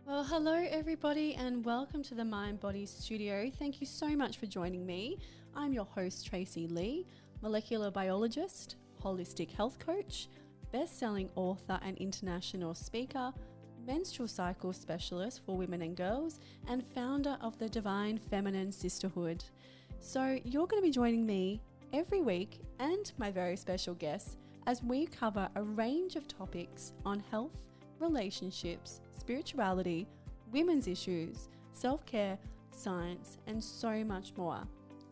Well, hello everybody and welcome to the Mind Body Studio. Thank you so much for joining me. I'm your host Tracy Lee, molecular biologist, holistic health coach, best-selling author and international speaker, menstrual cycle specialist for women and girls, and founder of the Divine Feminine Sisterhood. So you're going to be joining me every week and my very special guests as we cover a range of topics on health, relationships, spirituality, women's issues, self-care, science, and so much more.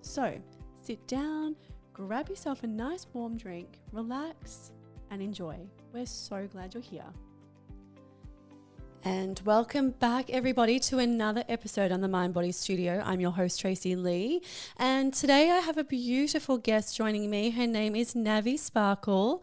So sit down, grab yourself a nice warm drink, relax, and enjoy. We're so glad you're here. And welcome back, everybody, to another episode on the Mind Body Studio. I'm your host, Tracy Lee. And today I have a beautiful guest joining me. Her name is Navee Sparkle.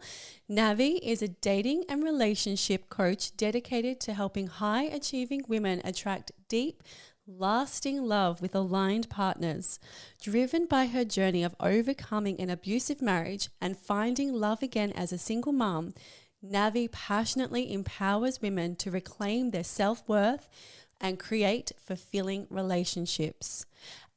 Navee is a dating and relationship coach dedicated to helping high-achieving women attract deep, lasting love with aligned partners. Driven by her journey of overcoming an abusive marriage and finding love again as a single mom, Navee passionately empowers women to reclaim their self-worth and create fulfilling relationships.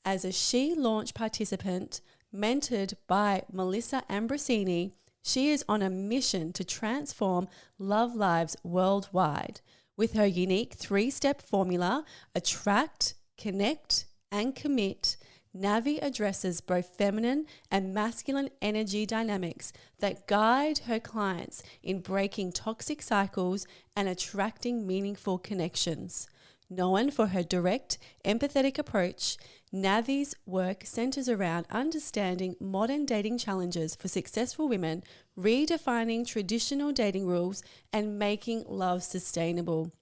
As a She Launch participant, mentored by Melissa Ambrosini, she is on a mission to transform love lives worldwide. With her unique 3-step formula, attract, connect, and commit, Navee addresses both feminine and masculine energy dynamics that guide her clients in breaking toxic cycles and attracting meaningful connections. Known for her direct, empathetic approach, Navee's work centers around understanding modern dating challenges for successful women, redefining traditional dating rules, and making love sustainable.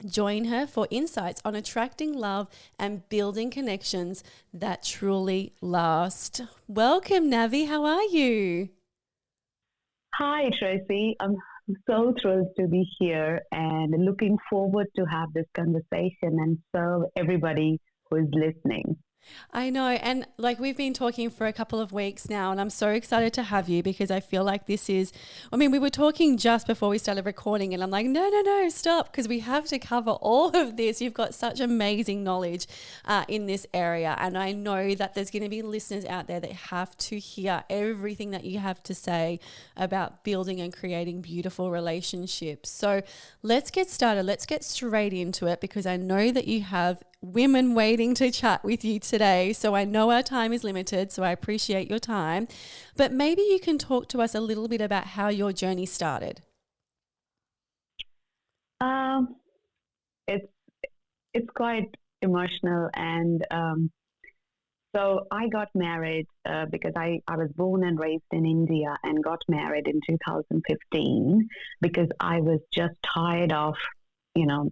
Join her for insights on attracting love and building connections that truly last. Welcome, Navee. How are you? Hi, Tracy. I'm so thrilled to be here and looking forward to have this conversation and serve everybody who is listening. I know. And like we've been talking for a couple of weeks now, and I'm so excited to have you because I feel like we were talking just before we started recording, and I'm like, no, stop, because we have to cover all of this. You've got such amazing knowledge in this area. And I know that there's going to be listeners out there that have to hear everything that you have to say about building and creating beautiful relationships. So let's get started. Let's get straight into it because I know that you have women waiting to chat with you today. So I know our time is limited, so I appreciate your time. But maybe you can talk to us a little bit about how your journey started. Um, it's it's quite emotional, and so I got married because I was born and raised in India and got married in 2015 because I was just tired of, you know,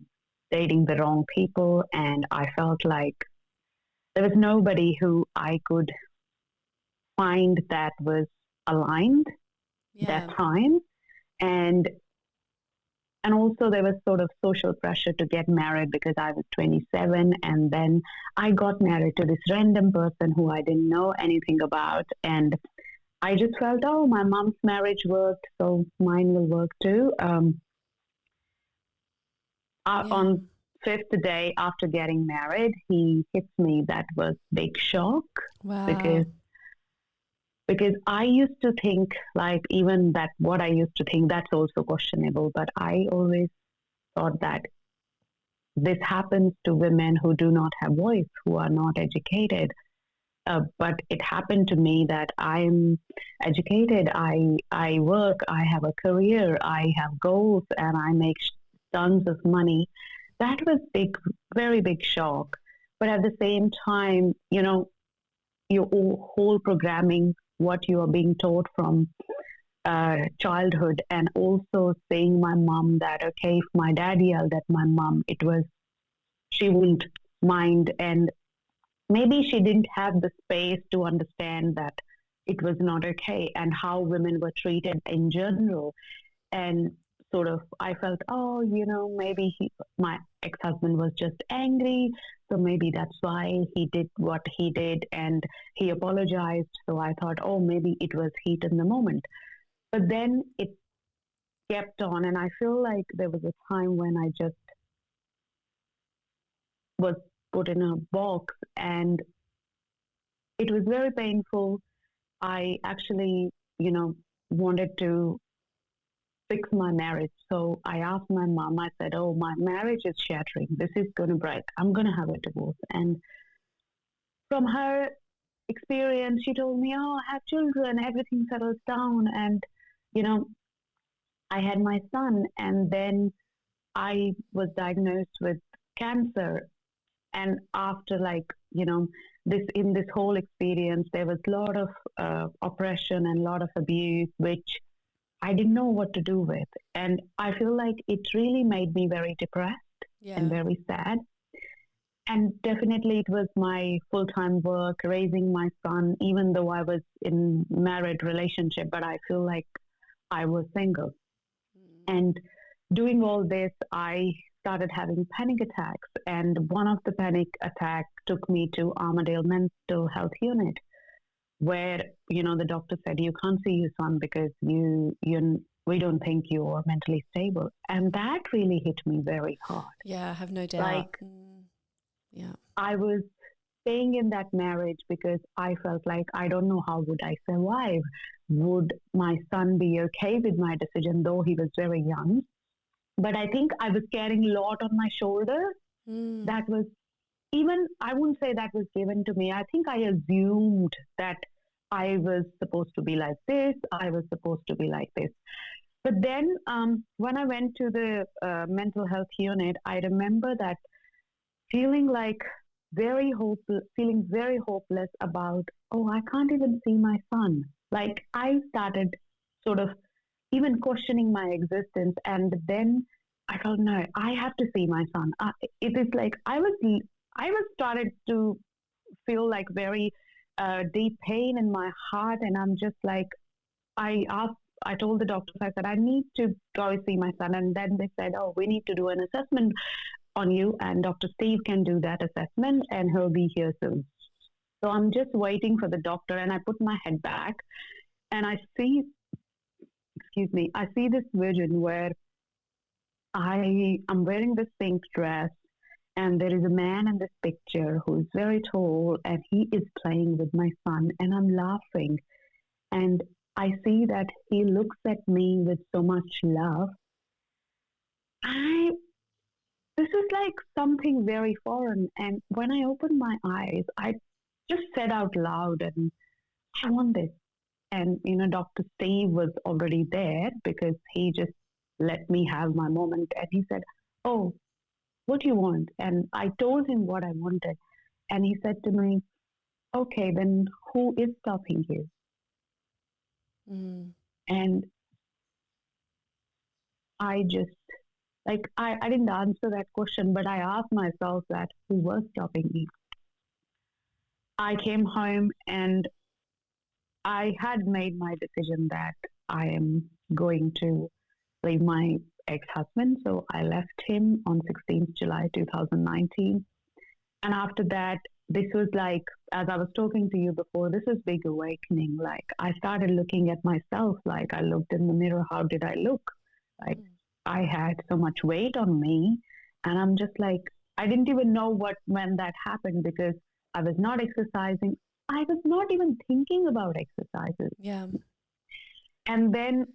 dating the wrong people, and I felt like there was nobody who I could find that was aligned that Yeah. time. And and also there was sort of social pressure to get married because I was 27, and then I got married to this random person who I didn't know anything about, and I just felt, oh, my mom's marriage worked, so mine will work too. Yeah. On fifth day after getting married, he hits me. That was big shock because Wow. because I used to think, like, even that what I used to think, that's also questionable. But I always thought that this happens to women who do not have voice, who are not educated. But it happened to me that I'm educated. I work. I have a career. I have goals, and I make tons of money. That was big, very big shock. But at the same time, your whole programming, what you are being taught from childhood, and also seeing my mom that, okay, if my dad yelled at my mom, she wouldn't mind, and maybe she didn't have the space to understand that it was not okay and how women were treated in general. And sort of, I felt, oh, maybe my ex-husband was just angry, so maybe that's why he did what he did, and he apologized. So I thought, oh, maybe it was heat in the moment. But then it kept on, and I feel like there was a time when I just was put in a box, and it was very painful. I actually, wanted to fix my marriage. So I asked my mom, I said, "Oh, my marriage is shattering. This is going to break. I'm going to have a divorce." And from her experience, she told me, "Oh, have children, everything settles down." And, you know, I had my son, and then I was diagnosed with cancer. And after, this in this whole experience, there was a lot of oppression and a lot of abuse, which I didn't know what to do with. And I feel like it really made me very depressed and Yeah. very sad. And definitely it was my full-time work raising my son, even though I was in married relationship, but I feel like I was single. Mm. And doing all this, I started having panic attacks. And one of the panic attacks took me to Armadale Mental Health Unit, where the doctor said you can't see your son because you we don't think you're mentally stable, and that really hit me very hard. Yeah, I have no doubt. Like, Yeah. I was staying in that marriage because I felt like I don't know how would I survive. Would my son be okay with my decision, though he was very young? But I think I was carrying a lot on my shoulders. Mm. That was, even I wouldn't say that was given to me. I think I assumed that I was supposed to be like this. I was supposed to be like this. But then when I went to the mental health unit, I remember that feeling like feeling very hopeless about, oh, I can't even see my son. Like, I started sort of even questioning my existence. And then I thought, no, I have to see my son. It is like I was started to feel like very deep pain in my heart, and I'm just like, I told the doctors, I said, I need to go see my son. And then they said, oh, we need to do an assessment on you, and Dr. Steve can do that assessment, and he'll be here soon. So I'm just waiting for the doctor, and I put my head back, and I see, excuse me, I see this vision where I am wearing this pink dress, and there is a man in this picture who is very tall, and he is playing with my son, and I'm laughing. And I see that he looks at me with so much love. I This is like something very foreign. And when I opened my eyes, I just said out loud, and I want this. And, Dr. Steve was already there because he just let me have my moment. And he said, oh, what do you want? And I told him what I wanted. And he said to me, okay, then who is stopping you? Mm. And I just, I didn't answer that question, but I asked myself that who was stopping me? I came home, and I had made my decision that I am going to leave my ex-husband. So I left him on 16th July 2019. And after that, this was like, as I was talking to you before, this was big awakening. Like, I started looking at myself. Like, I looked in the mirror. How did I look? Like, I had so much weight on me. And I'm just like, I didn't even know when that happened, because I was not exercising. I was not even thinking about exercises. Yeah. And then,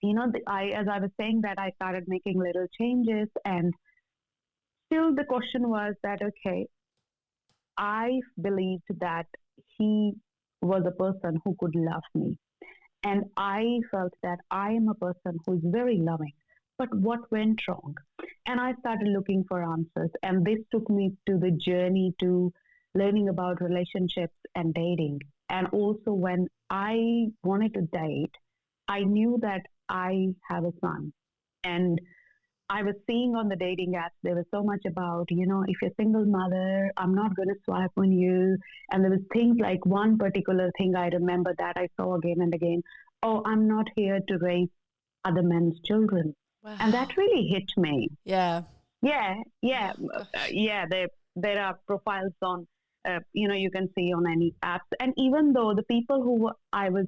as I was saying that, I started making little changes, and still the question was that, okay, I believed that he was a person who could love me. And I felt that I am a person who is very loving. But what went wrong? And I started looking for answers. And this took me to the journey to learning about relationships and dating. And also, when I wanted to date, I knew that I have a son. And I was seeing on the dating apps, there was so much about, if you're a single mother, I'm not going to swipe on you. And there was things like one particular thing I remember that I saw again and again. Oh, I'm not here to raise other men's children. Wow. And that really hit me. Yeah. Yeah, yeah, Oh, yeah. There are profiles on, you can see on any apps. And even though the people who I was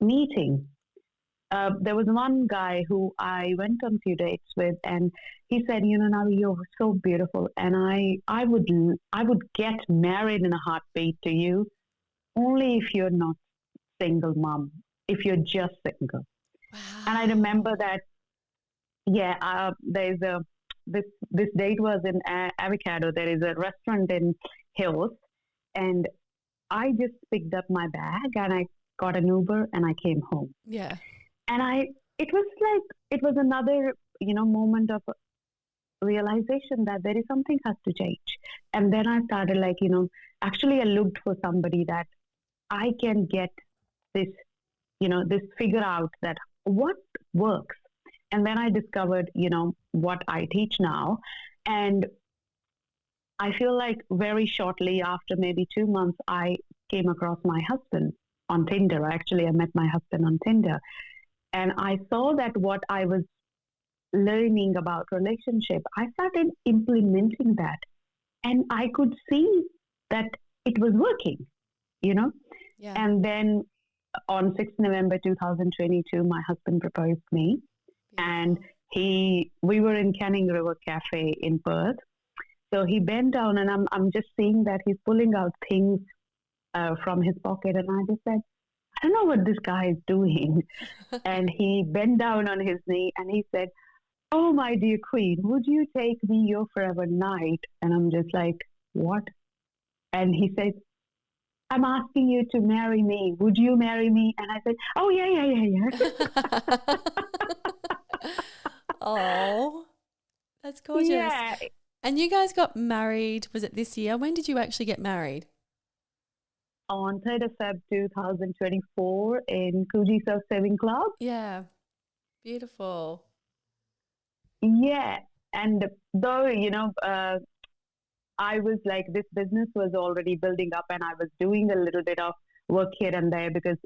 meeting, there was one guy who I went on few dates with, and he said, Navi, you're so beautiful, and I would get married in a heartbeat to you, only if you're not single, mom. If you're just single. And I remember Wow. that, yeah, there's a this date was in Avocado. There is a restaurant in Hills, and I just picked up my bag and I got an Uber and I came home. Yeah. And it was like, it was another, moment of realization that there is something has to change. And then I started like, actually I looked for somebody that I can get this, this figure out that what works. And then I discovered, what I teach now. And I feel like very shortly after maybe 2 months, I came across my husband on Tinder. Actually, I met my husband on Tinder. And I saw that what I was learning about relationship, I started implementing that. And I could see that it was working, you know. Yeah. And then on 6th November 2022, my husband proposed me. And Beautiful. we were in Canning River Cafe in Perth. So he bent down, and I'm just seeing that he's pulling out things from his pocket. And I just said, I don't know what this guy is doing. And he bent down on his knee and he said, oh, my dear queen, would you take me your forever night? And I'm just like, what? And he said, I'm asking you to marry me. Would you marry me? And I said, oh, yeah, yeah, yeah, yeah. Oh, that's gorgeous. Yeah, And you guys got married, was it this year? When did you actually get married? on 3rd of Feb 2024 in Coogee Surf Saving Club. Yeah. Beautiful. Yeah. And though, I was like, this business was already building up and I was doing a little bit of work here and there because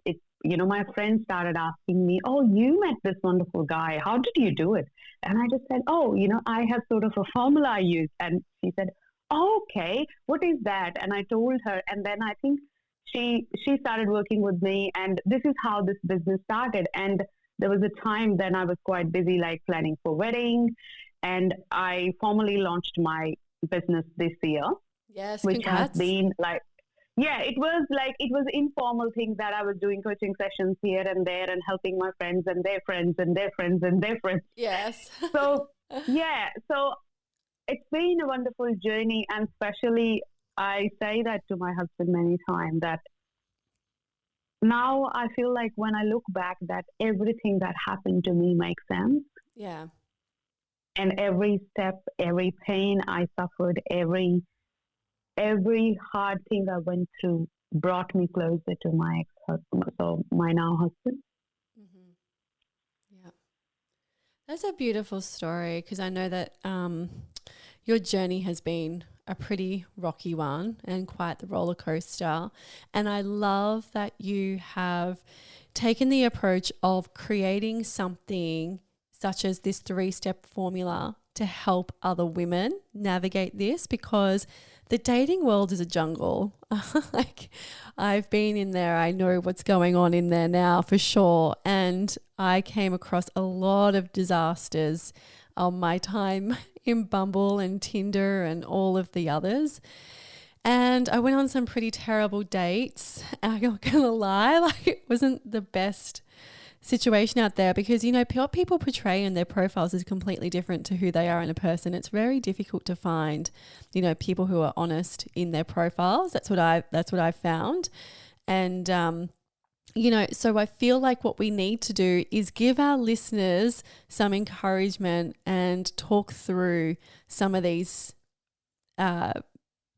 my friends started asking me, oh, you met this wonderful guy. How did you do it? And I just said, oh, I have sort of a formula I use. And she said, oh, okay, what is that? And I told her. And then I think she started working with me. And this is how this business started. And there was a time then I was quite busy, like planning for wedding. And I formally launched my business this year, Yes, which has congrats. been like, yeah, it was informal things that I was doing coaching sessions here and there and helping my friends and their friends and their friends and their friends. Yes. So, yeah, so it's been a wonderful journey. And especially, I say that to my husband many times that now I feel like when I look back that everything that happened to me makes sense. Yeah. And every step, every pain I suffered, every hard thing I went through brought me closer to my ex-husband, so my now husband. Hmm. Yeah. That's a beautiful story because I know that your journey has been a pretty rocky one and quite the roller coaster. And I love that you have taken the approach of creating something such as this 3-step formula to help other women navigate this because the dating world is a jungle. Like I've been in there. I know what's going on in there now for sure. And I came across a lot of disasters on my time in Bumble and Tinder and all of the others. And I went on some pretty terrible dates. I'm not going to lie. Like it wasn't the best situation out there because, what people portray in their profiles is completely different to who they are in a person. It's very difficult to find, people who are honest in their profiles. That's what I found. And, so I feel like what we need to do is give our listeners some encouragement and talk through some of these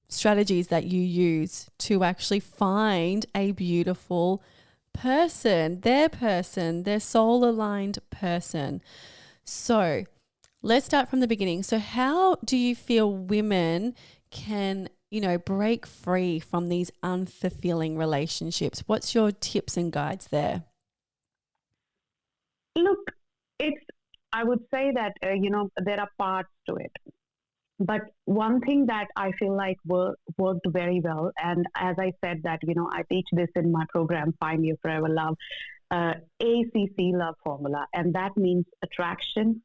strategies that you use to actually find a beautiful person, their soul aligned person. So let's start from the beginning. So how do you feel women can, break free from these unfulfilling relationships? What's your tips and guides there? Look, I would say that, there are parts to it. But one thing that I feel like worked very well, and as I said that, I teach this in my program, Find Your Forever Love. ACC love formula, and that means attraction,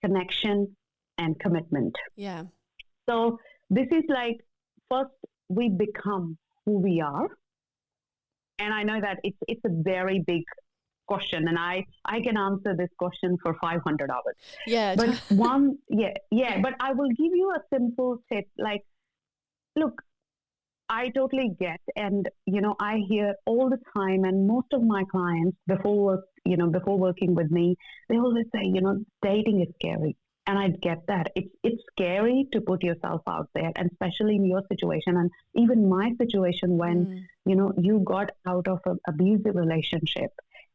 connection, and commitment. Yeah. So this is like, first we become who we are, and I know that it's a very big question, and I can answer this question for 500 hours. Yeah. But but I will give you a simple tip. Like, look, I totally get, and I hear all the time, and most of my clients before working with me, they always say, dating is scary, and I get that. It's scary to put yourself out there, and especially in your situation, and even my situation when you got out of an abusive relationship,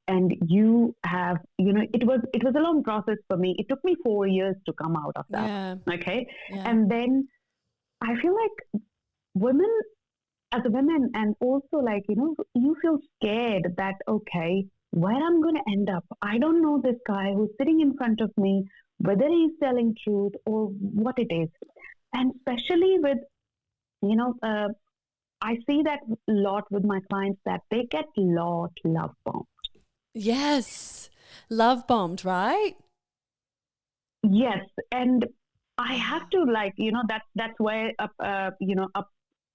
and you have it was a long process for me. It took me 4 years to come out of that. Yeah. Okay, Yeah. and then I feel like women as a woman, and also like you feel scared that, okay, where I'm going to end up, I don't know this guy who's sitting in front of me, whether he's telling truth or what it is. And especially with I see that a lot with my clients, that they get love bombed. Yes. Love bombed, right? Yes, and I have to that's where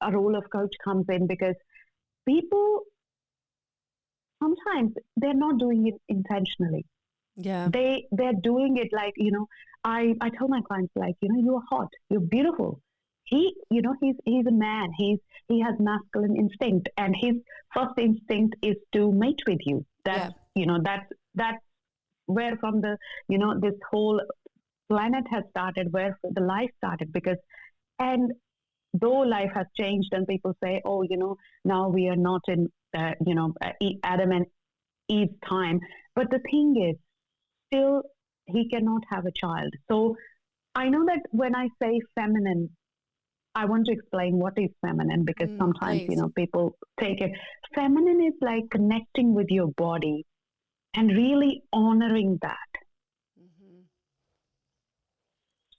a role of coach comes in, because people sometimes they're not doing it intentionally. Yeah. They're doing it like I tell my clients, like, you're hot, you're beautiful. He's a man. He has masculine instinct, and his first instinct is to mate with you. That's that's where from the this whole planet has started, where the life started. Because, and though life has changed and people say, oh, now we are not in Adam and Eve's time, but the thing is, still he cannot have a child. So I know that when I say feminine, I want to explain what is feminine, because sometimes people take it. Feminine is like connecting with your body and really honoring that.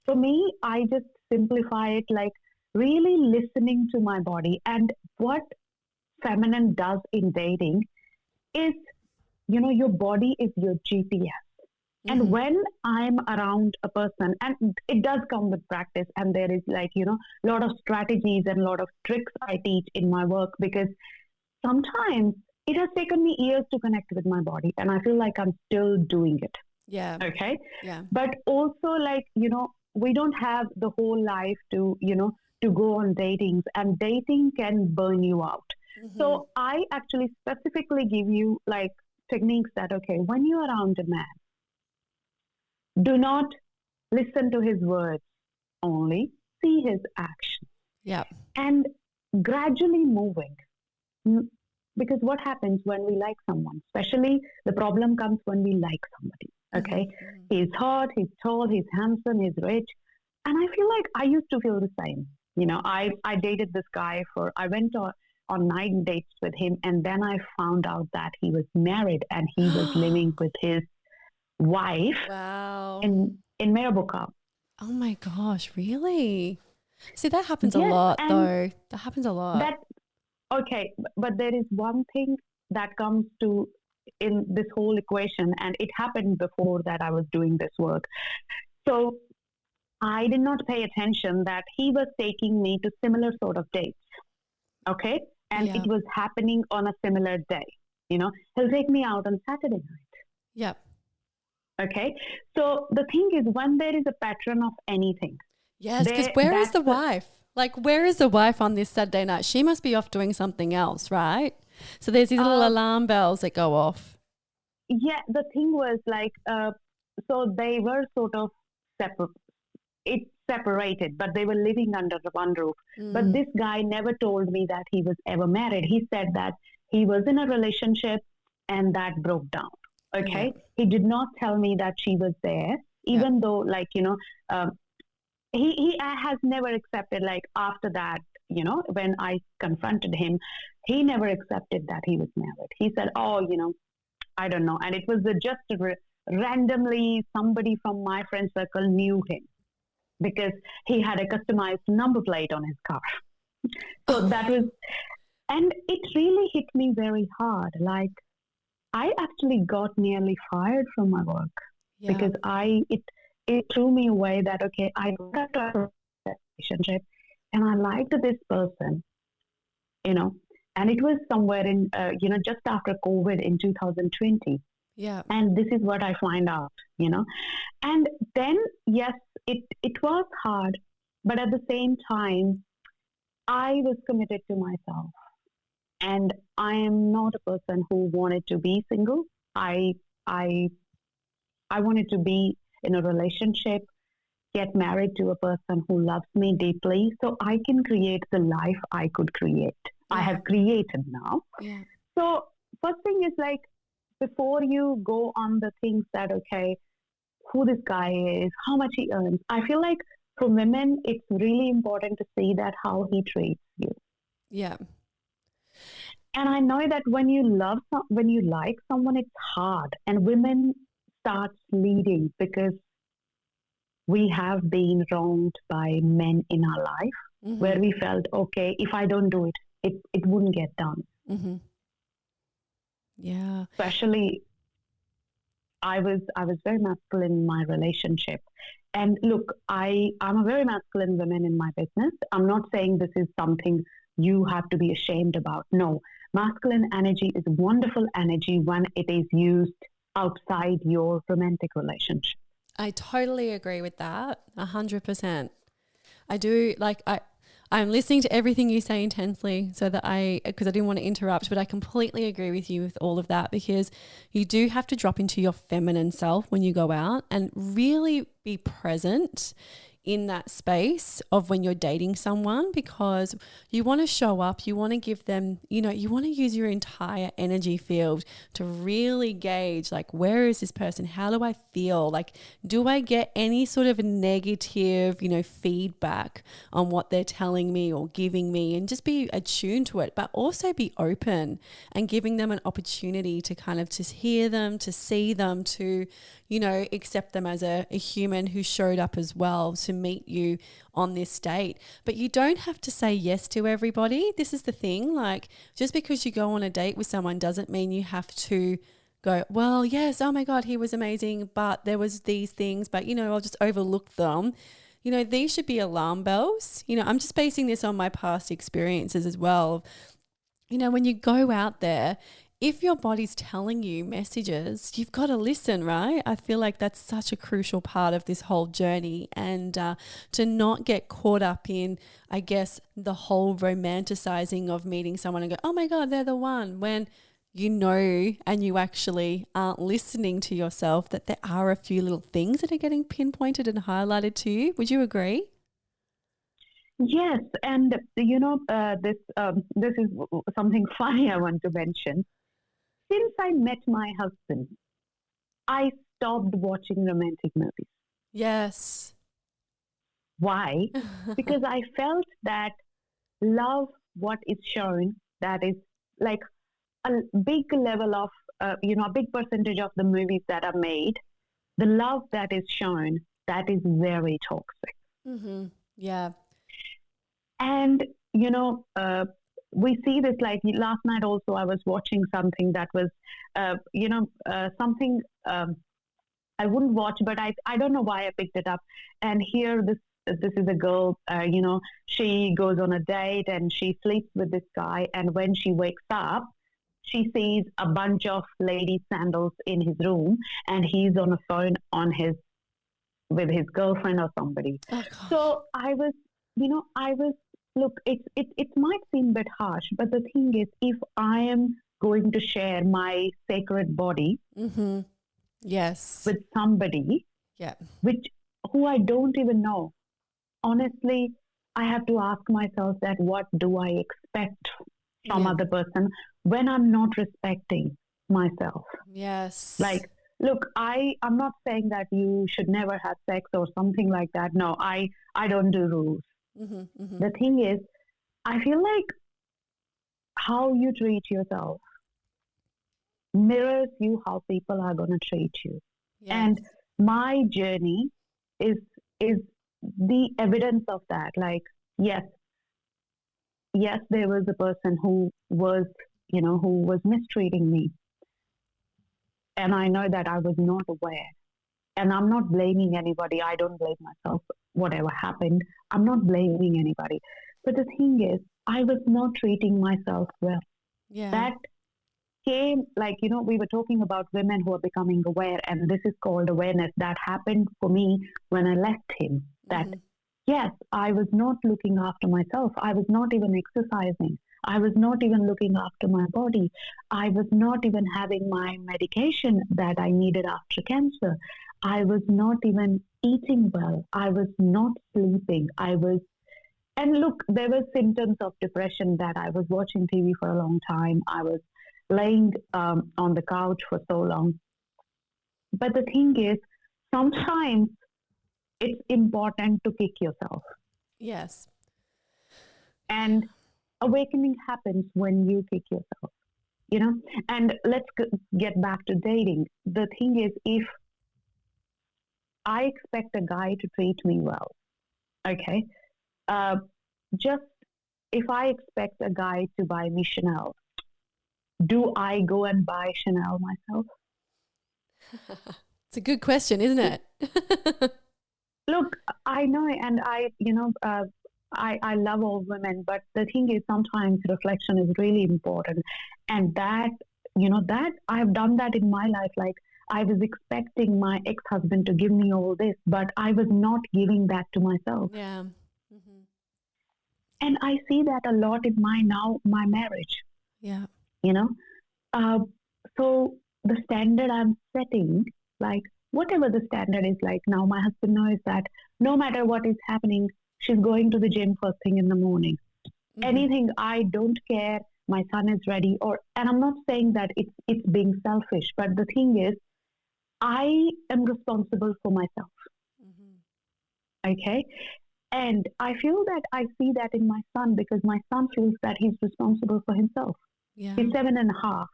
For me, I just simplify it like really listening to my body. And what feminine does in dating is, your body is your GPS. And when I'm around a person, and it does come with practice, and there is like, a lot of strategies and a lot of tricks I teach in my work, because sometimes it has taken me years to connect with my body, and I feel like I'm still doing it. Yeah. Okay. Yeah. But also, like, we don't have the whole life to, to go on datings, and dating can burn you out. So I actually specifically give you like techniques that, okay, when you're around a man, do not listen to his words only, see his actions. Yeah. And gradually moving. Because what happens when we like someone, especially the problem comes when we like somebody. Okay. He's hot, he's tall, he's handsome, he's rich. And I feel like I used to feel the same. I dated this guy I went on 9 dates with him. And then I found out that he was married and he was living with his wife. Wow. in Mirabuka. Oh my gosh, really? See, that happens a lot though. That happens a lot. Okay, but there is one thing that comes to in this whole equation, and it happened before that I was doing this work. So I did not pay attention that he was taking me to similar sort of dates. Okay, and it was happening on a similar day. He'll take me out on Saturday night. Yep. Okay, so the thing is, when there is a pattern of anything. Yes, because where is the wife? Like, where is the wife on this Saturday night? She must be off doing something else, right? So there's these little alarm bells that go off. Yeah, the thing was like, so they were sort of separated, but they were living under one roof. But this guy never told me that he was ever married. He said that he was in a relationship and that broke down. Okay. Yeah. He did not tell me that she was there, even though, like, he has never accepted, like, after that, when I confronted him, he never accepted that he was married. He said, oh, I don't know. And it was just randomly somebody from my friend circle knew him because he had a customized number plate on his car. So that was, and it really hit me very hard. Like, I actually got nearly fired from my work Yeah. because it threw me away that, okay, I got a relationship and I liked this person, you know, and it was somewhere in, just after COVID in 2020. Yeah. And this is what I find out, And then, yes, it was hard, but at the same time, I was committed to myself. And I am not a person who wanted to be single. I I I wanted to be in a relationship, get married to a person who loves me deeply, so I can create the life I could create. I Yeah. have created now. Yeah. So first thing is like before you go on the things that okay, who this guy is, how much he earns. I feel like for women, it's really important to see that how he treats you. Yeah. And I know that when you like someone, it's hard, and women starts leading because we have been wronged by men in our life, Mm-hmm. where we felt, okay, if I don't do it, it wouldn't get done. Mm-hmm. Yeah. Especially, I was very masculine in my relationship. And look, I'm a very masculine woman in my business. I'm not saying this is something you have to be ashamed about. No, masculine energy is wonderful energy when it is used outside your romantic relationship. I totally agree with that. 100%. I do I'm listening to everything you say intensely because I didn't want to interrupt, but I completely agree with you with all of that because you do have to drop into your feminine self when you go out and really be present in that space of when you're dating someone because you want to show up, you want to give them, you want to use your entire energy field to really gauge like, where is this person? How do I feel? Like, do I get any sort of negative, feedback on what they're telling me or giving me and just be attuned to it, but also be open and giving them an opportunity to kind of just hear them, to see them, to accept them as a human who showed up as well to meet you on this date. But you don't have to say yes to everybody. This is the thing. Like, just because you go on a date with someone doesn't mean you have to go, well, yes, oh my God, he was amazing, but there was these things, but I'll just overlook them. These should be alarm bells. I'm just basing this on my past experiences as well. When you go out there, if your body's telling you messages, you've got to listen, right? I feel like that's such a crucial part of this whole journey and to not get caught up in, I guess, the whole romanticizing of meeting someone and go, oh my God, they're the one, when and you actually aren't listening to yourself that there are a few little things that are getting pinpointed and highlighted to you. Would you agree? Yes, and this is something funny I want to mention. Since I met my husband, I stopped watching romantic movies. Yes. Why? Because I felt that love, what is shown, that is like a big level of, a big percentage of the movies that are made, the love that is shown, that is very toxic. Mm-hmm. Yeah. And, we see this like last night also, I was watching something that was, something I wouldn't watch, but I don't know why I picked it up. And here, this is a girl, she goes on a date and she sleeps with this guy. And when she wakes up, she sees a bunch of lady sandals in his room and he's on a phone with his girlfriend or somebody. Oh, so I was, look, it might seem a bit harsh, but the thing is, if I am going to share my sacred body mm-hmm. Yes. with somebody, yeah, who I don't even know, honestly, I have to ask myself that what do I expect from other person when I'm not respecting myself? Yes. Like, look, I'm not saying that you should never have sex or something like that. No, I don't do rules. Mm-hmm, mm-hmm. The thing is, I feel like how you treat yourself mirrors you how people are going to treat you. Yes. And my journey is the evidence of that. Like, yes, there was a person who was mistreating me. and I know that I was not aware. And I'm not blaming anybody. I don't blame myself. Whatever happened, I'm not blaming anybody. But the thing is, I was not treating myself well. Yeah. That came, like, we were talking about women who are becoming aware, and this is called awareness. That happened for me when I left him. That, yes, I was not looking after myself. I was not even exercising. I was not even looking after my body. I was not even having my medication that I needed after cancer. I was not even eating well. I was not sleeping. And look, there were symptoms of depression that I was watching TV for a long time. I was laying on the couch for so long. But the thing is, sometimes it's important to kick yourself. Yes. And awakening happens when you kick yourself, And let's get back to dating. The thing is, if I expect a guy to treat me well, okay, just if I expect a guy to buy me Chanel, do I go and buy Chanel myself? It's a good question, isn't it? Look, I know, and I love all women, but the thing is, sometimes reflection is really important, and that I've done that in my life. Like, I was expecting my ex-husband to give me all this, but I was not giving that to myself. Yeah. And I see that a lot in my marriage. Yeah. So the standard I'm setting, like whatever the standard is, like now my husband knows that no matter what is happening, she's going to the gym first thing in the morning. Anything, I don't care. My son is ready, and I'm not saying that it's being selfish, but the thing is, I am responsible for myself. Okay. And I feel that I see that in my son, because my son feels that he's responsible for himself. Yeah. He's 7.5.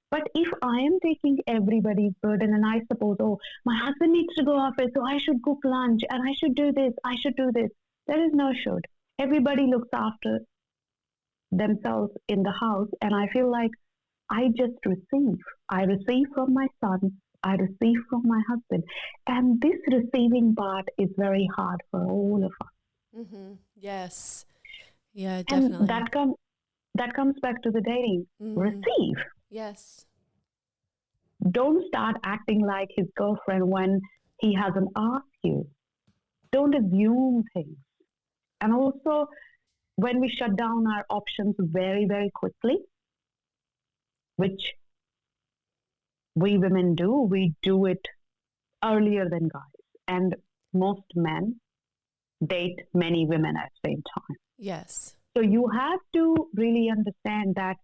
But if I am taking everybody's burden, and I suppose, my husband needs to go office, so I should cook lunch, and I should do this, there is no should. Everybody looks after themselves in the house, and I feel like I just receive. I receive from my son, I receive from my husband. And this receiving part is very hard for all of us. Yes. Yeah, definitely. And that comes back to the dating. Receive. Yes. Don't start acting like his girlfriend when he hasn't asked you. Don't assume things. And also, when we shut down our options very, very quickly, which we women do, we do it earlier than guys. And most men date many women at the same time. Yes. So you have to really understand that.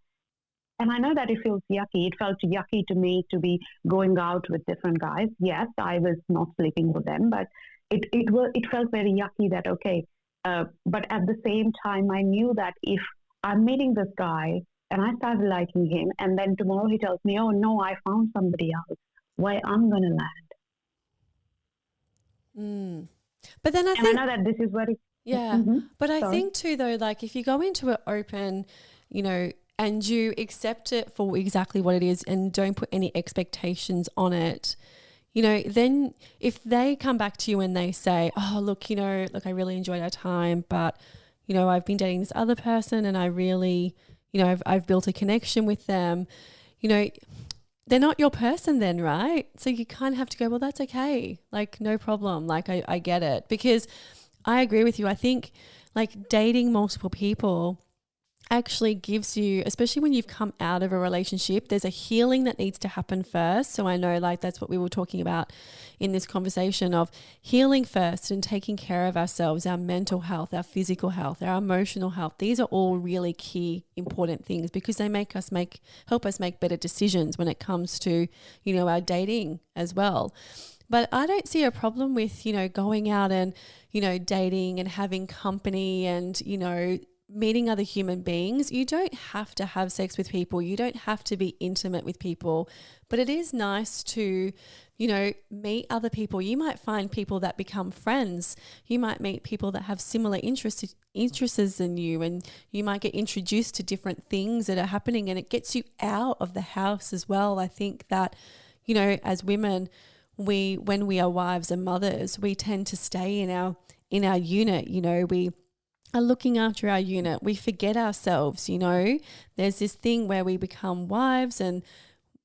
And I know that it feels yucky. It felt yucky to me to be going out with different guys. Yes, I was not sleeping with them, but it felt very yucky that, okay. But at the same time, I knew that if I'm meeting this guy and I started liking him, and then tomorrow he tells me, oh, no, I found somebody else, where I'm going to land. But then I know that this is very... Yeah. But I think too, though, like if you go into it open, and you accept it for exactly what it is and don't put any expectations on it, then if they come back to you and they say, oh, look, I really enjoyed our time, but, I've been dating this other person and I really, I've built a connection with them, they're not your person then, right? So you kind of have to go, well, that's okay. Like, no problem. Like, I get it. Because I agree with you. I think like dating multiple people actually gives you, especially when you've come out of a relationship, there's a healing that needs to happen first. So I know like that's what we were talking about in this conversation of healing first and taking care of ourselves, our mental health, our physical health, our emotional health. These are all really key, important things because they help us make better decisions when it comes to, our dating as well. But I don't see a problem with, going out and, dating and having company and, meeting other human beings. You don't have to have sex with people. You don't have to be intimate with people, but it is nice to, meet other people. You might find people that become friends. You might meet people that have similar interests than you, and you might get introduced to different things that are happening, and it gets you out of the house as well. I think that, you know, as women, when we are wives and mothers, we tend to stay in our unit. You know, we are looking after our unit. We forget ourselves, you know. There's this thing where we become wives and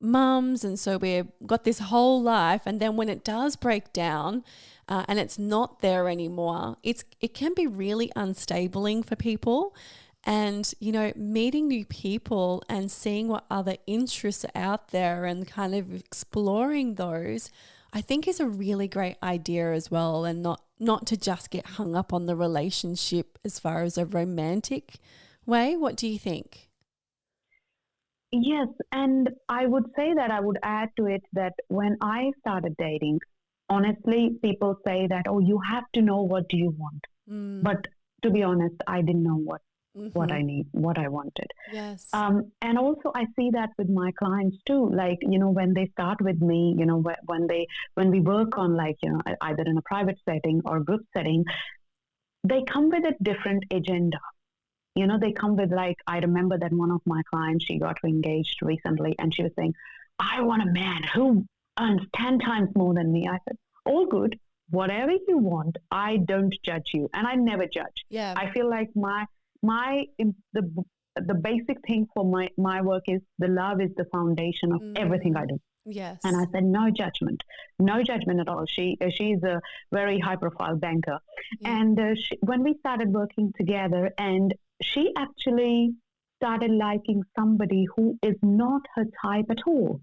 mums, and so we've got this whole life, and then when it does break down and it's not there anymore, it can be really unstabling for people. And, you know, meeting new people and seeing what other interests are out there and kind of exploring those, I think is a really great idea as well. And not to just get hung up on the relationship as far as a romantic way. What do you think? Yes, and I would say that I would add to it that when I started dating, honestly, people say that, oh, you have to know what do you want. But to be honest, I didn't know what I need, what I wanted. Yes. And also I see that with my clients too. Like, you know, when they start with me, you know, when we work on, like, you know, either in a private setting or group setting, they come with a different agenda. You know, they come with, like, I remember that one of my clients, she got engaged recently, and she was saying, I want a man who earns 10 times more than me. I said, all good, whatever you want, I don't judge you. And I never judge. Yeah. I feel like the basic thing for my work is the love is the foundation of everything I do. Yes. And I said, no judgment at all. She's a very high profile banker. Yeah. And when we started working together, and she actually started liking somebody who is not her type at all.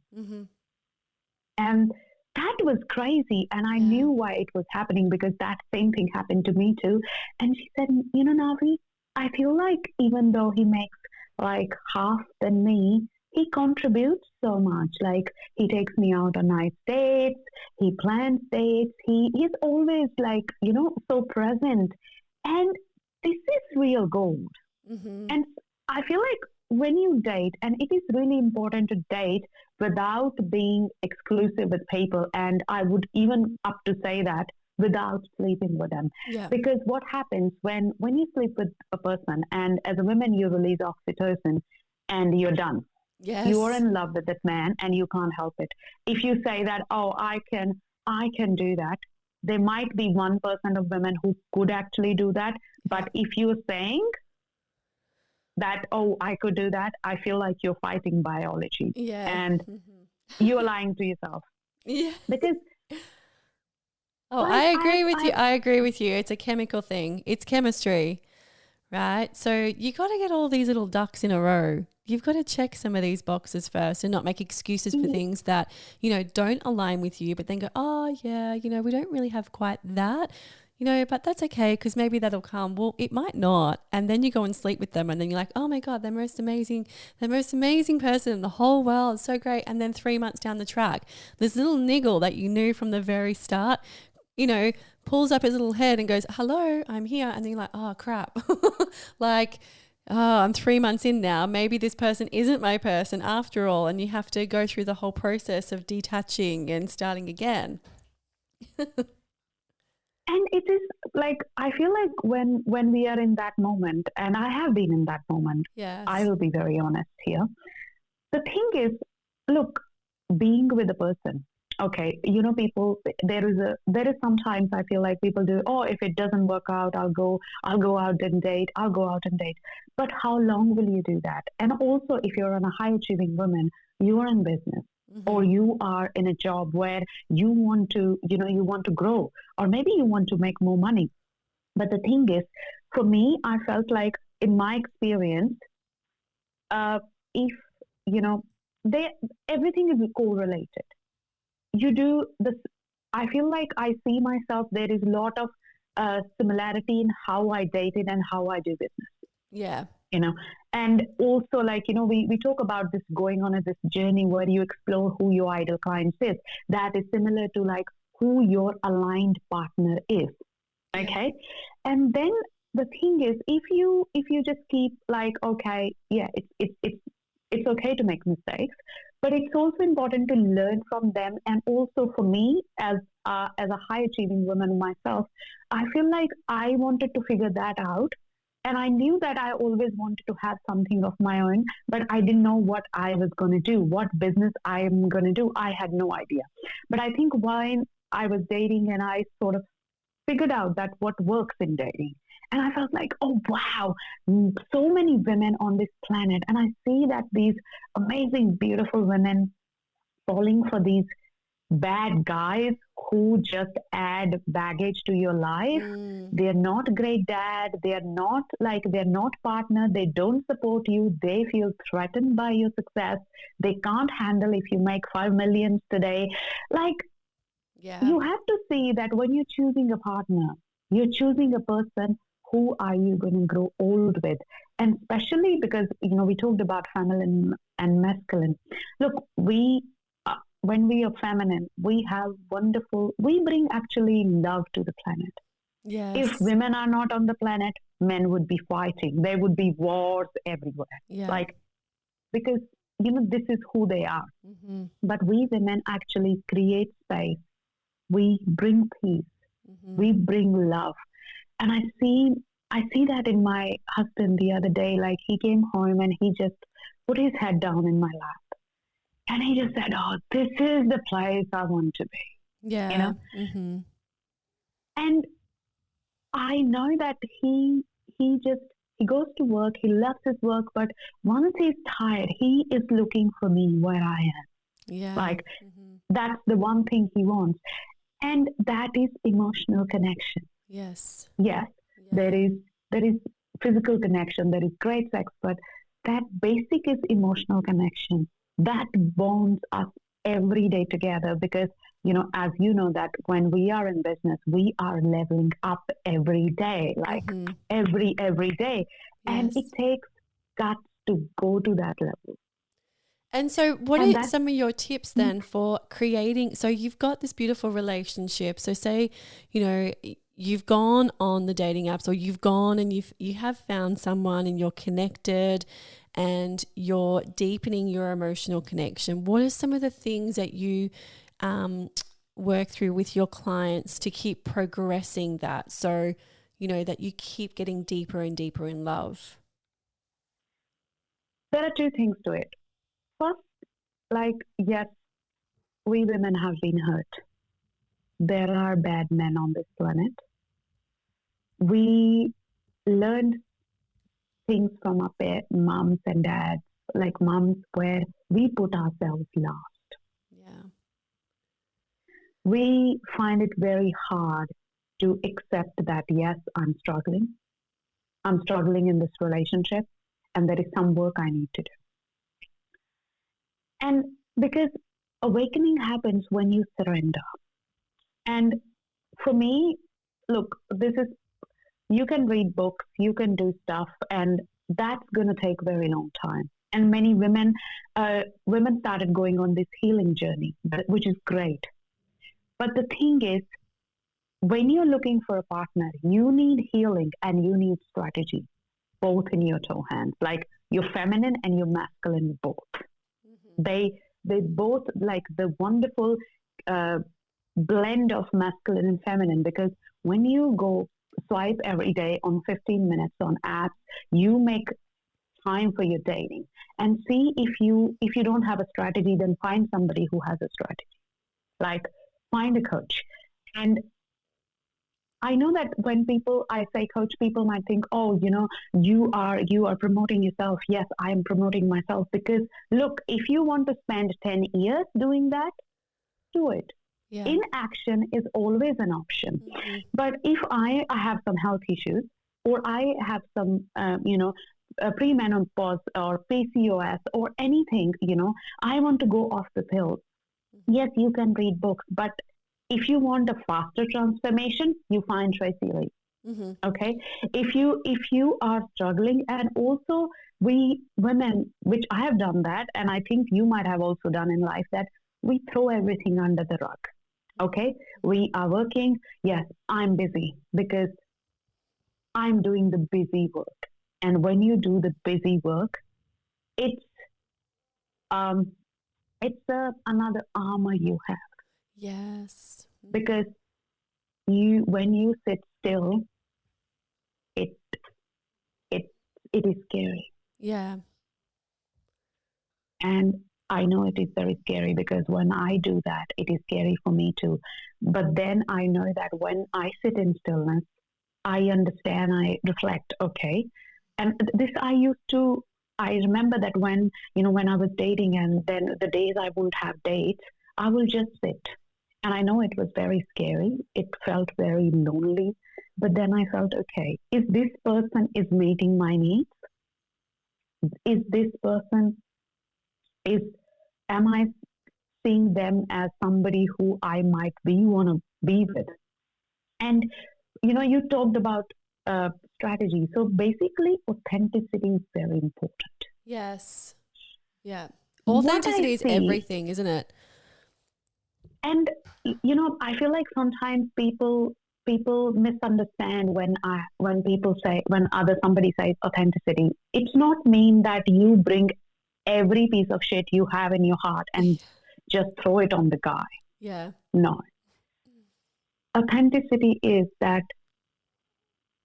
And that was crazy. And I knew why it was happening, because that same thing happened to me too. And she said, you know, Navee, I feel like even though he makes like half than me, he contributes so much. Like, he takes me out on nice dates, he plans dates, he's always, like, you know, so present. And this is real gold. And I feel like when you date, and it is really important to date without being exclusive with people, and I would even up to say that without sleeping with them. Yeah. Because what happens when you sleep with a person, and as a woman you release oxytocin and you're done. Yes. You are in love with that man and you can't help it. If you say that, oh, I can do that, there might be 1% of women who could actually do that. But if you're saying that, oh, I could do that, I feel like you're fighting biology. Yeah. And you're lying to yourself. Yeah. Because I agree with you. I agree with you. It's a chemical thing. It's chemistry, right? So you got to get all these little ducks in a row. You've got to check some of these boxes first and not make excuses for things that, you know, don't align with you, but then go, oh, yeah, you know, we don't really have quite that, you know, but that's okay because maybe that'll come. Well, it might not. And then you go and sleep with them and then you're like, oh, my God, they're the most amazing person in the whole world. So great. And then 3 months down the track, this little niggle that you knew from the very start, you know, pulls up his little head and goes, hello, I'm here. And then you're like, oh, crap. Like, oh, I'm 3 months in now. Maybe this person isn't my person after all. And you have to go through the whole process of detaching and starting again. And it is like, I feel like when we are in that moment, and I have been in that moment, yes. I will be very honest here. The thing is, look, being with a person, okay, you know, people, there is sometimes I feel like people do, oh, if it doesn't work out, I'll go out and date. But how long will you do that? And also, if you're on a high achieving woman, you are in business or you are in a job where you want to grow, or maybe you want to make more money. But the thing is, for me, I felt like in my experience, if, you know, everything is correlated. You do this. I feel like I see myself. There is a lot of similarity in how I dated and how I do business. Yeah. You know, and also, like, you know, we talk about this going on this journey where you explore who your ideal client is. That is similar to like who your aligned partner is. Okay. Yeah. And then the thing is, if you just keep like, okay, yeah, it's okay to make mistakes, but it's also important to learn from them. And also for me, as a high achieving woman myself, I feel like I wanted to figure that out And I knew that I always wanted to have something of my own, but I didn't know what I was going to do, what business I am going to do. I had no idea. But I think when I was dating and I sort of figured out that what works in dating. And I felt like, oh, wow, so many women on this planet. And I see that these amazing, beautiful women falling for these bad guys who just add baggage to your life. They're not great dad. They're not partner. They don't support you. They feel threatened by your success. They can't handle if you make 5 million today. Like, you have to see that when you're choosing a partner, you're choosing a person who are you going to grow old with. And especially because, we talked about feminine and masculine. Look, when we are feminine, we bring actually love to the planet. Yes. If women are not on the planet, men would be fighting. There would be wars everywhere. Yeah. Because, this is who they are. But we women actually create space. We bring peace. We bring love. And I see that in my husband the other day. Like, he came home and he just put his head down in my lap. And he just said, oh, this is the place I want to be. Yeah. And I know that he goes to work, he loves his work, but once he's tired, he is looking for me where I am. Yeah. Like, that's the one thing he wants. And that is emotional connection. Yes. Yes. Yeah. There is physical connection, there is great sex, but that basic is emotional connection. That bonds us every day together because, as you know, that when we are in business, we are leveling up every day, like every day. Yes. And it takes guts to go to that level. And so what are some of your tips then for creating, so you've got this beautiful relationship. So say, you've gone on the dating apps, or you've gone and you have found someone and you're connected and you're deepening your emotional connection. What are some of the things that you work through with your clients to keep progressing that? So, that you keep getting deeper and deeper in love. There are two things to it. First, yes, we women have been hurt. There are bad men on this planet. We learned things from our moms and dads, like moms, where we put ourselves last. Yeah. We find it very hard to accept that, yes, I'm struggling. I'm struggling in this relationship, and there is some work I need to do. And because awakening happens when you surrender. And for me, look, you can read books, you can do stuff, and that's going to take a very long time. And many women started going on this healing journey, which is great. But the thing is, when you're looking for a partner, you need healing and you need strategy, both in your two hands, like your feminine and your masculine both. They both, like the wonderful blend of masculine and feminine, because when you go swipe every day on 15 minutes on apps, you make time for your dating, and see if you don't have a strategy, then find somebody who has a strategy. Like, find a coach. And I know that when I say coach, people might think, oh, you are promoting yourself. Yes, I am promoting myself, because look, if you want to spend 10 years doing that, do it. Yeah. Inaction is always an option. But if I have some health issues, or I have some, premenopause or PCOS or anything, I want to go off the pill. Yes, you can read books, but if you want a faster transformation, you find Tracy Lee. Okay? If you are struggling, and also we women, which I have done that, and I think you might have also done in life, that we throw everything under the rug. Okay? We are working. Yes, I'm busy because I'm doing the busy work. And when you do the busy work, it's another armor you have. Yes. Because when you sit still, it is scary. Yeah. And I know it is very scary because when I do that, it is scary for me too. But then I know that when I sit in stillness, I understand, I reflect, okay. And this I remember that when I was dating and then the days I wouldn't have dates, I will just sit. And I know it was very scary. It felt very lonely. But then I felt, okay, if this person is meeting my needs, is this person, is, am I seeing them as somebody who I might want to be with? And, you talked about strategy. So basically, authenticity is very important. Yes. Yeah. What I Authenticity is see, everything, isn't it? and I feel like sometimes people misunderstand when somebody says authenticity. It's not mean that you bring every piece of shit you have in your heart and just throw it on the guy. Yeah. No. Authenticity is that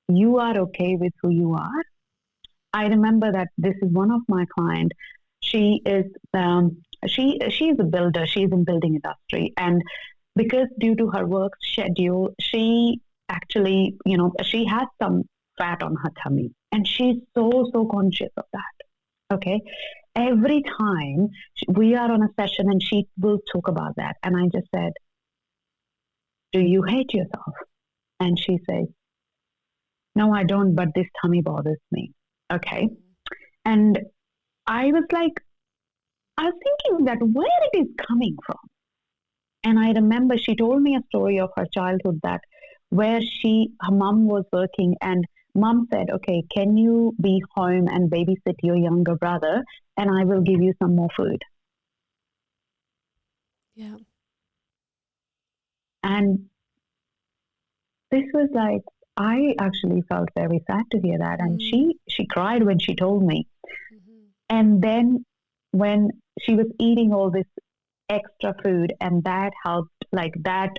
you are okay with who you are. I remember that this is one of my clients. She is she is a builder. She's in building industry, and because due to her work schedule, she actually she has some fat on her tummy, and she's so conscious of that. Okay, every time we are on a session, and she will talk about that, and I just said, "Do you hate yourself?" And she says, "No, I don't, but this tummy bothers me." Okay, and I was like, I was thinking that where it is coming from. And I remember she told me a story of her childhood that where her mom was working and mom said, okay, can you be home and babysit your younger brother and I will give you some more food. Yeah. And this was like, I actually felt very sad to hear that. And she cried when she told me. Mm-hmm. And then when she was eating all this extra food and that helped, like that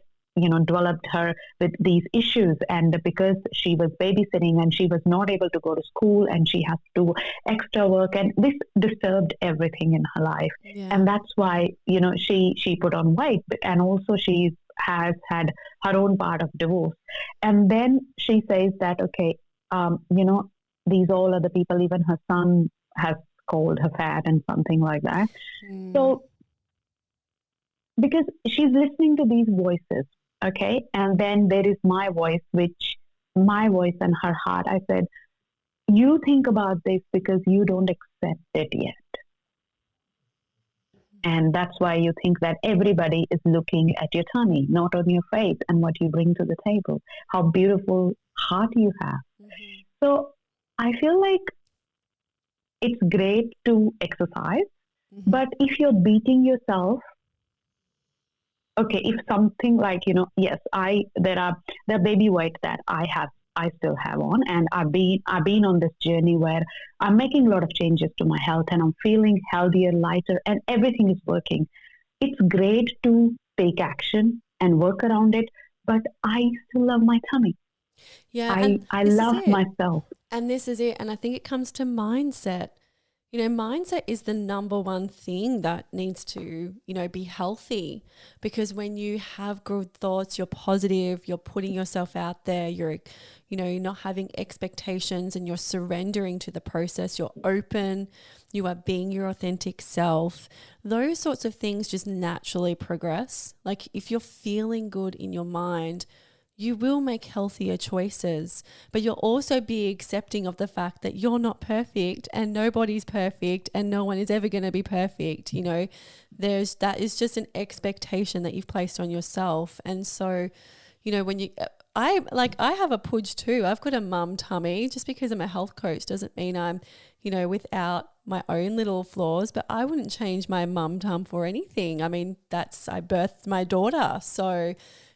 developed her with these issues, and because she was babysitting and she was not able to go to school and she has to do extra work, and this disturbed everything in her life. And that's why she put on weight, and also she has had her own part of divorce. And then she says that okay, these all other people, even her son has called her fat and something like that. So because she's listening to these voices, okay? And then there is my voice and her heart. I said, you think about this because you don't accept it yet. And that's why you think that everybody is looking at your tummy, not on your face and what you bring to the table, how beautiful heart you have. Mm-hmm. So I feel like it's great to exercise, but if you're beating yourself, okay, if something like, yes, there are baby weight that I still have on, and I've been on this journey where I'm making a lot of changes to my health and I'm feeling healthier, lighter, and everything is working. It's great to take action and work around it, but I still love my tummy. Yeah, I love myself. And this is it. And I think it comes to mindset. Mindset is the number one thing that needs to, be healthy, because when you have good thoughts, you're positive, you're putting yourself out there, you're not having expectations and you're surrendering to the process, you're open, you are being your authentic self. Those sorts of things just naturally progress. Like if you're feeling good in your mind, you will make healthier choices, but you'll also be accepting of the fact that you're not perfect and nobody's perfect and no one is ever going to be perfect. That is just an expectation that you've placed on yourself. And so, when I have a pudge too. I've got a mum tummy. Just because I'm a health coach doesn't mean I'm, without my own little flaws, but I wouldn't change my mum tum for anything. I mean, I birthed my daughter. So,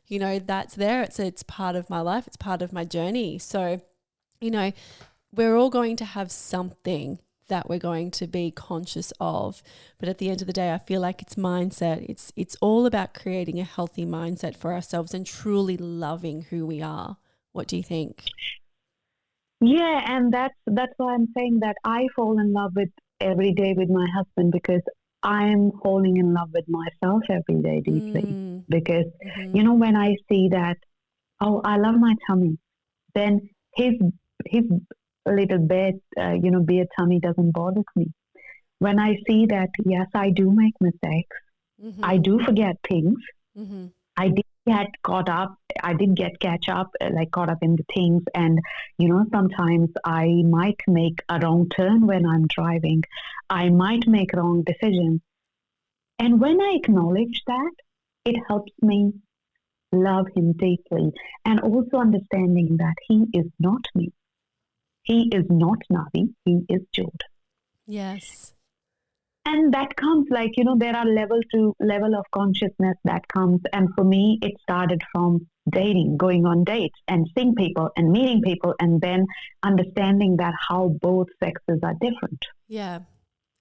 that's there. It's part of my life. It's part of my journey. So, we're all going to have something that we're going to be conscious of. But at the end of the day, I feel like it's mindset. It's all about creating a healthy mindset for ourselves and truly loving who we are. What do you think? Yeah, and that's why I'm saying that I fall in love with every day with my husband, because I'm falling in love with myself every day deeply. Mm. Because Mm-hmm. when I see that, oh, I love my tummy, then his his little bit, bare tummy doesn't bother me. When I see that, yes, I do make mistakes, I Mm-hmm. do forget things. Mm-hmm. I did get caught up. I did get catch up, like caught up in the things. And, sometimes I might make a wrong turn when I'm driving. I might make wrong decisions. And when I acknowledge that, it helps me love him deeply. And also understanding that he is not me. He is not Navi. He is Jordan. Yes. And that comes, like, there are level to level of consciousness that comes. And for me, it started from dating, going on dates and seeing people and meeting people, and then understanding that how both sexes are different. Yeah.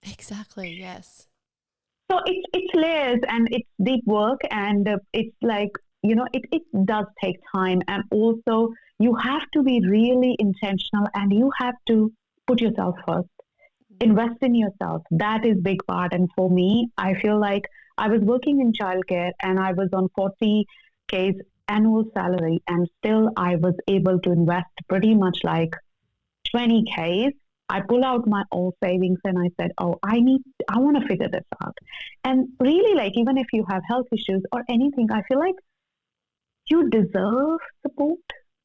Exactly. Yes. So it's layers and it's deep work, and it's like, it does take time. And also you have to be really intentional, and you have to put yourself first, invest in yourself. That is big part. And for me, I feel like I was working in childcare and I was on 40K's annual salary, and still I was able to invest pretty much like 20K's. I pull out my old savings and I said, oh, I want to figure this out. And really, like, even if you have health issues or anything, I feel like you deserve support.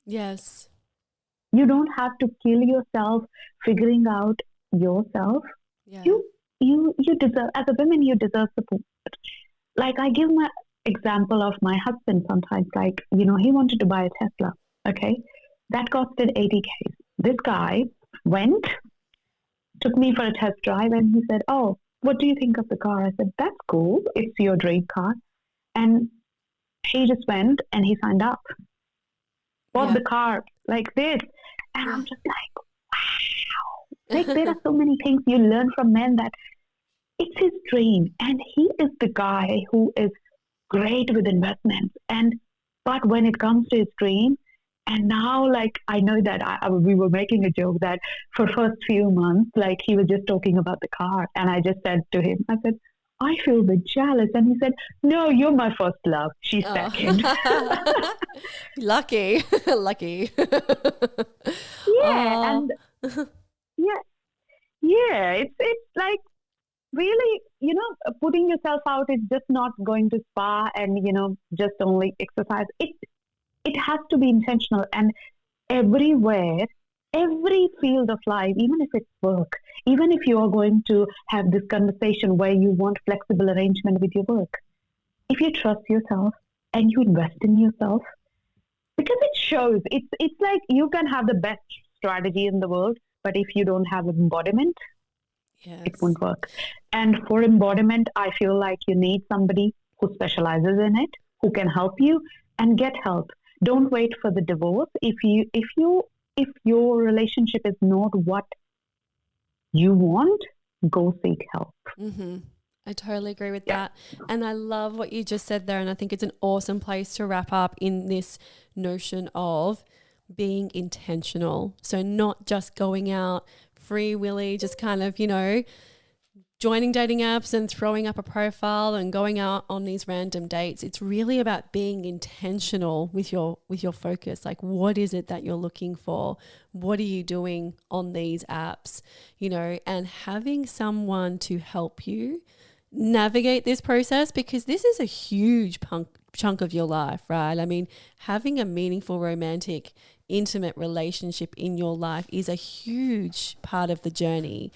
Yes. You don't have to kill yourself figuring out yourself. Yeah. You deserve, as a woman, you deserve support. Like, I give my example of my husband sometimes. Like, he wanted to buy a Tesla. Okay, that costed 80K. This guy went, took me for a test drive, and he said, oh, what do you think of the car? I said, that's cool, it's your dream car. And he just went and he signed up, bought Yeah. the car like this. And Yeah. I'm just like, wow. Like, there are so many things you learn from men, that it's his dream. And he is the guy who is great with investments. But when it comes to his dream, and now, like, I know that we were making a joke that for first few months, like, he was just talking about the car. And I just said to him, I said, I feel a bit jealous. And he said, no, you're my first love. She's second. Oh. Lucky. Lucky. Yeah. Oh. And yeah, yeah, it's like, really, putting yourself out is just not going to spa and, just only exercise. It has to be intentional. And everywhere, every field of life, even if it's work, even if you are going to have this conversation where you want flexible arrangement with your work, if you trust yourself and you invest in yourself, because it shows, it's like, you can have the best strategy in the world, but if you don't have embodiment, it Yes. won't work. And for embodiment, I feel like you need somebody who specializes in it, who can help you, and get help. Don't wait for the divorce. If your relationship is not what you want, go seek help. Mm-hmm. I totally agree with Yeah. that. And I love what you just said there. And I think it's an awesome place to wrap up in this notion of being intentional. So not just going out free willy, just kind of, joining dating apps and throwing up a profile and going out on these random dates. It's really about being intentional with your focus. Like, what is it that you're looking for? What are you doing on these apps? And having someone to help you navigate this process, because this is a huge chunk of your life, right? I mean, having a meaningful, romantic, intimate relationship in your life is a huge part of the journey.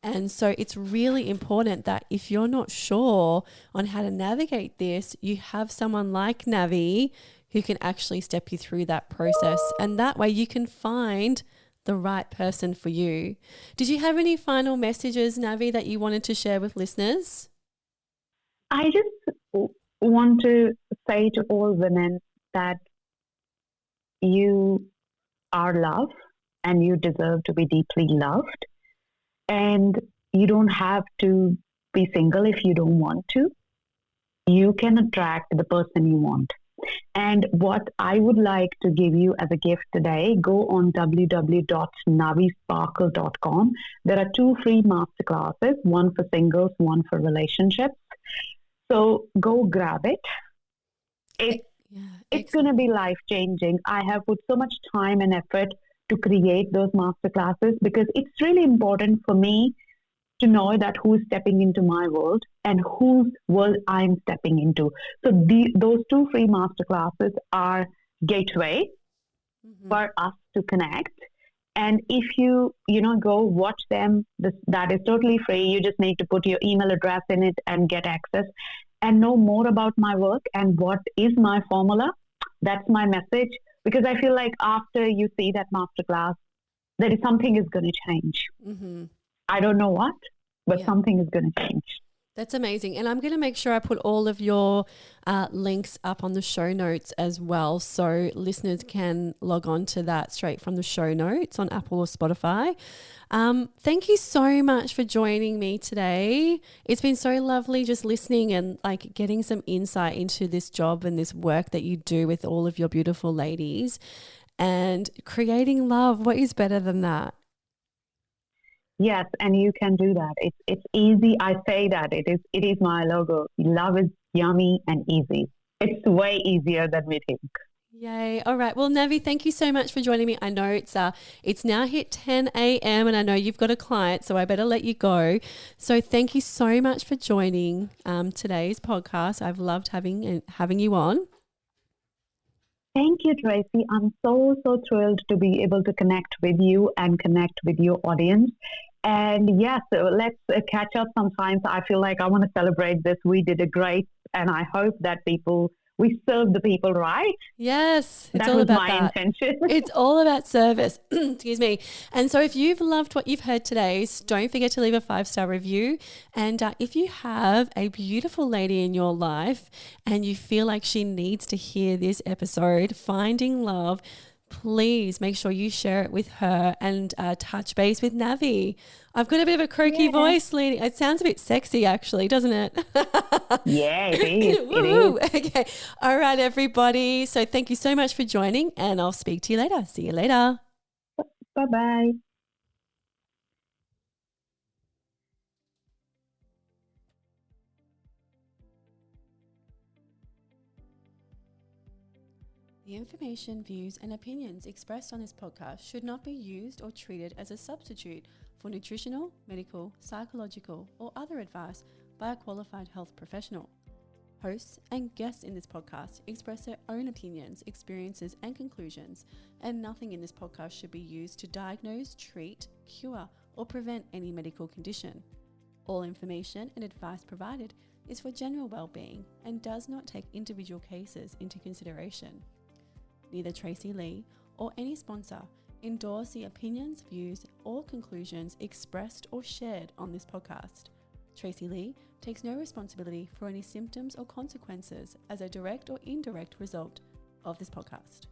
And so it's really important that if you're not sure on how to navigate this, you have someone like Navee who can actually step you through that process. And that way you can find the right person for you. Did you have any final messages, Navee, that you wanted to share with listeners? I just want to say to all women that you are loved and you deserve to be deeply loved. And you don't have to be single if you don't want to. You can attract the person you want. And what I would like to give you as a gift today, go on www.naveesparkle.com. There are 2 free masterclasses, one for singles, one for relationships. So go grab it. It's going to be life changing. I have put so much time and effort to create those masterclasses because it's really important for me to know that who's stepping into my world and whose world I'm stepping into. So those 2 free masterclasses are gateway for us to connect. And if you go watch them, that is totally free. You just need to put your email address in it and get access and know more about my work and what is my formula. That's my message. Because I feel like after you see that masterclass, there is something is going to change. I don't know what, but something is going to change. That's amazing. And I'm going to make sure I put all of your links up on the show notes as well, so listeners can log on to that straight from the show notes on Apple or Spotify. Thank you so much for joining me today. It's been so lovely just listening and like getting some insight into this job and this work that you do with all of your beautiful ladies and creating love. What is better than that? Yes, and you can do that. It's easy. I say that it is my logo. Love is yummy and easy. It's way easier than we think. Yay. All right. Well, Navee, thank you so much for joining me. I know it's now hit 10 a.m. and I know you've got a client, so I better let you go. So thank you so much for joining today's podcast. I've loved having you on. Thank you, Tracy. I'm so thrilled to be able to connect with you and connect with your audience. And yes, let's catch up sometime. So I feel like I want to celebrate this. We did a great, and I hope that we serve the people right. Yes, it's all about my intention. It's all about service. Excuse me. And so if you've loved what you've heard today, don't forget to leave a 5-star review. And if you have a beautiful lady in your life and you feel like she needs to hear this episode, Finding Love, please make sure you share it with her and touch base with Navee. I've got a bit of a croaky voice, lady. It sounds a bit sexy, actually, doesn't it? Yeah, it is. It is. Okay. All right, everybody. So thank you so much for joining, and I'll speak to you later. See you later. Bye-bye. The information, views, and opinions expressed on this podcast should not be used or treated as a substitute for nutritional, medical, psychological, or other advice by a qualified health professional. Hosts and guests in this podcast express their own opinions, experiences, and conclusions, and nothing in this podcast should be used to diagnose, treat, cure, or prevent any medical condition. All information and advice provided is for general well-being and does not take individual cases into consideration. Neither Tracy Lee or any sponsor endorse the opinions, views, or conclusions expressed or shared on this podcast. Tracy Lee takes no responsibility for any symptoms or consequences as a direct or indirect result of this podcast.